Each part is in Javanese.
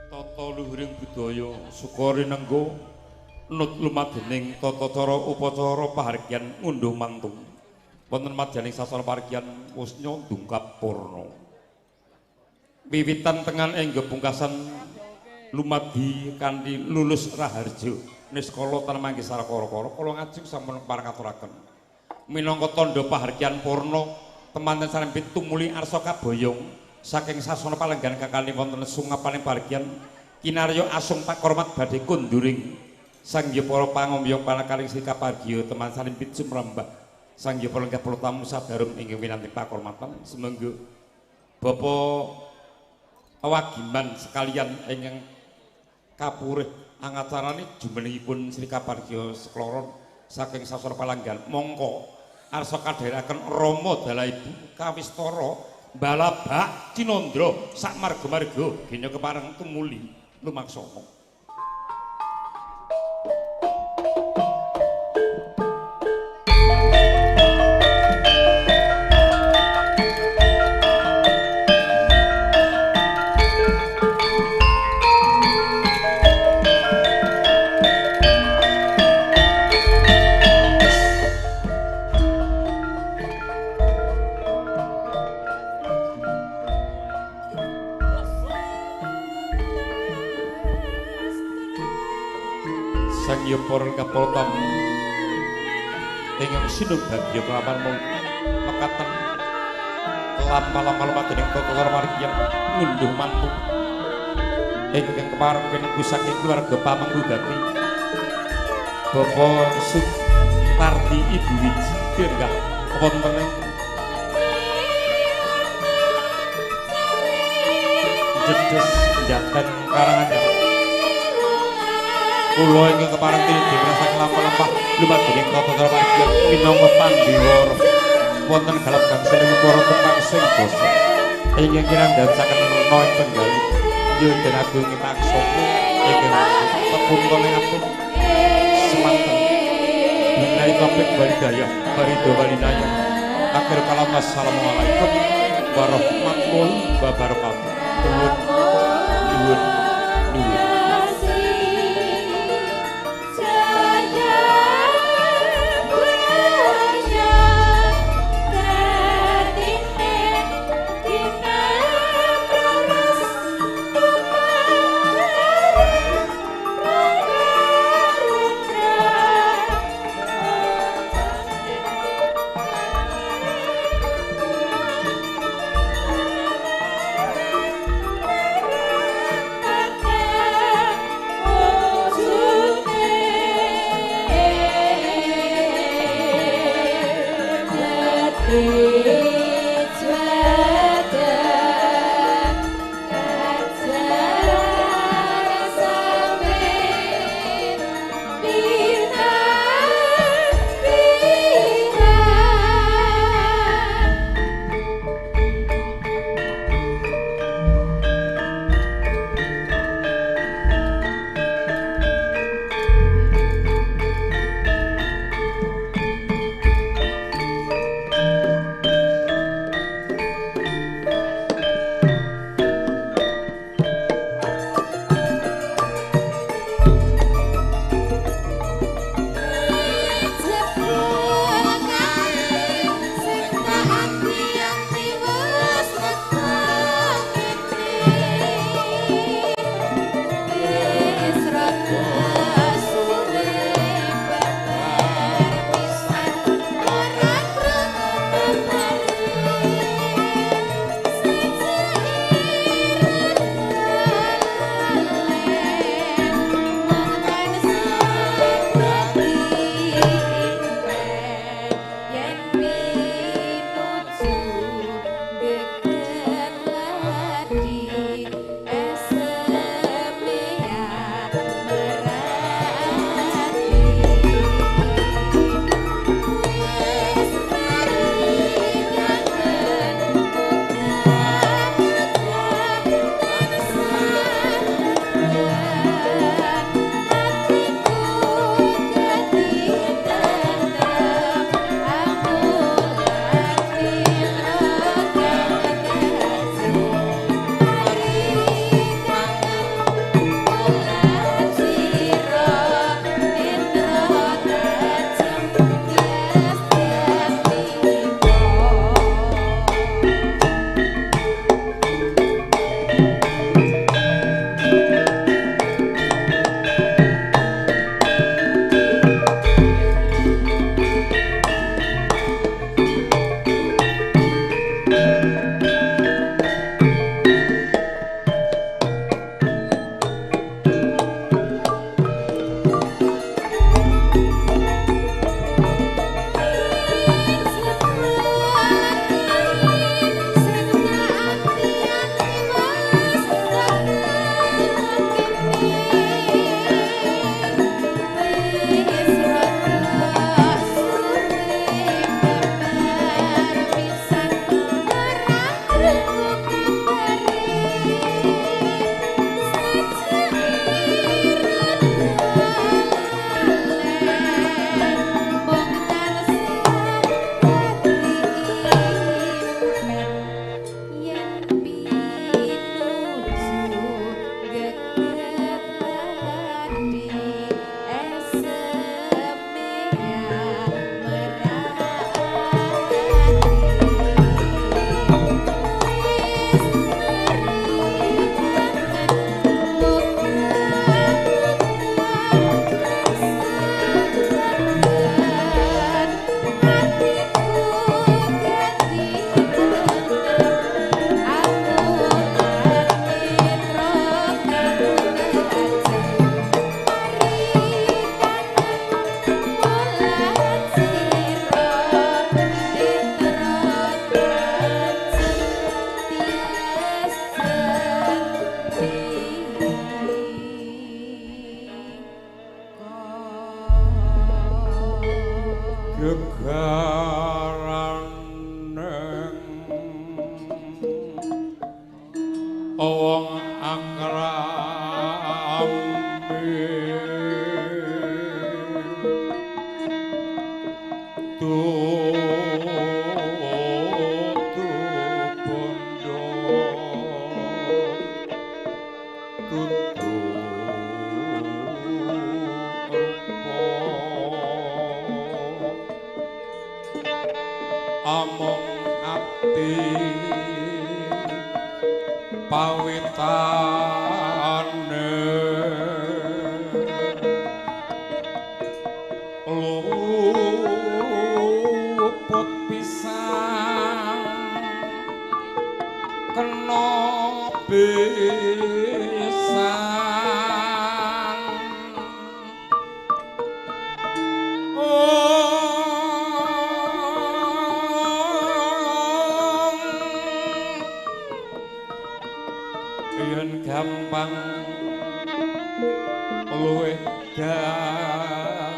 Tata luhuring budaya suka rinengga nut lumadening tata cara upacara pahargyan ngunduh mantung wonten madyaning sasana pahargyan Wusnya Dungkap Purna. Wiwitan tengan engga pungkasan lumadi kanthi lulus raharja niskala tanamangke sarakara-kara kula ngajeng sampun parakaturaken minangka tandha pahargyan purna temanten sarempit tumuli arsa kaboyong saking sasana palenggan kakali wonten sungapaning pahargyan kinarya asung pakormat badhe kunduring Sangya para pangombiyong panakaring sikap pahargya teman sarempit sumrambah Sangya para lenggah para tamu sadarum inggih winanti pakormatan semengga Bapak awagiman sekalian ingkang kapurih angacarane jumenengipun Sri Kapargya Sekloron saking sasana palanggan mongko arsa kadheraken Rama Dalaibu Kawistara Balabak Cinandra sak marga-marga genya kepareng tumuli lumaksana. Sangya para kapoltam ingkang sinubagya kelawan mekaten lama-lama dening tata cara margyan ngunduh mantu ingkang kepareng pinengku saking keluarga pamanggugati Bapak Sutardi Ibu Wiji dirgah wonten ing Jedes Jaten Karanganyar. Kula ingkang kepareng tindih saking lampah-lampah lumadening tata cara margyan minangka pandhéwara wonten galap gangsal para tembang sing basa ingkang kirang dadosaken rena ing penggali yudha agung taksana ingkang pepunten atur semanten binai topik walidayah barido walinaya akhir kalam wassalamualaikum warahmatullahi wabarakatuh. Nuwun Among ati pawitane luput pisan kena besan yen gampang luwih gampang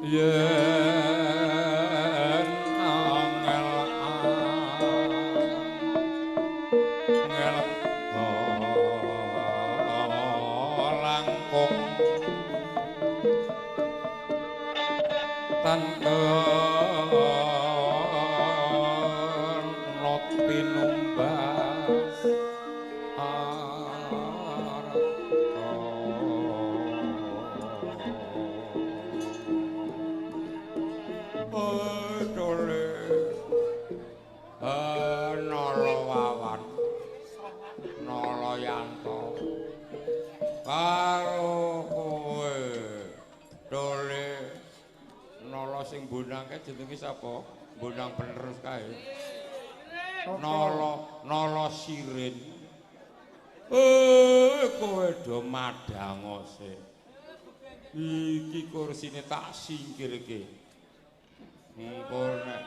yen angel langkung tanpa not pinumbas dole nolo wawan nolo yanto karo kowe dole nolo sing bonangke jenenge sapa bonang penerus kae nolo sirin kowe do madangose iki kursine tak singkirke engko nek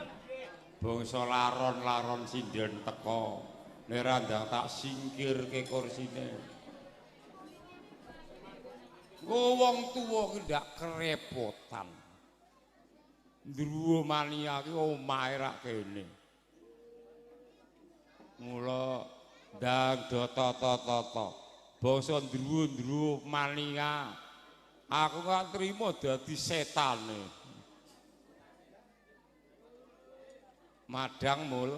bangsa laron-laron sinden teko nek randang tak singkirke kursine wong tuwa ki ndak kerepotan ndruwo mania ki omahe rak kene mula ndang do tata-tata bangsa ndruwo mania aku gak trimo dadi setane madang mul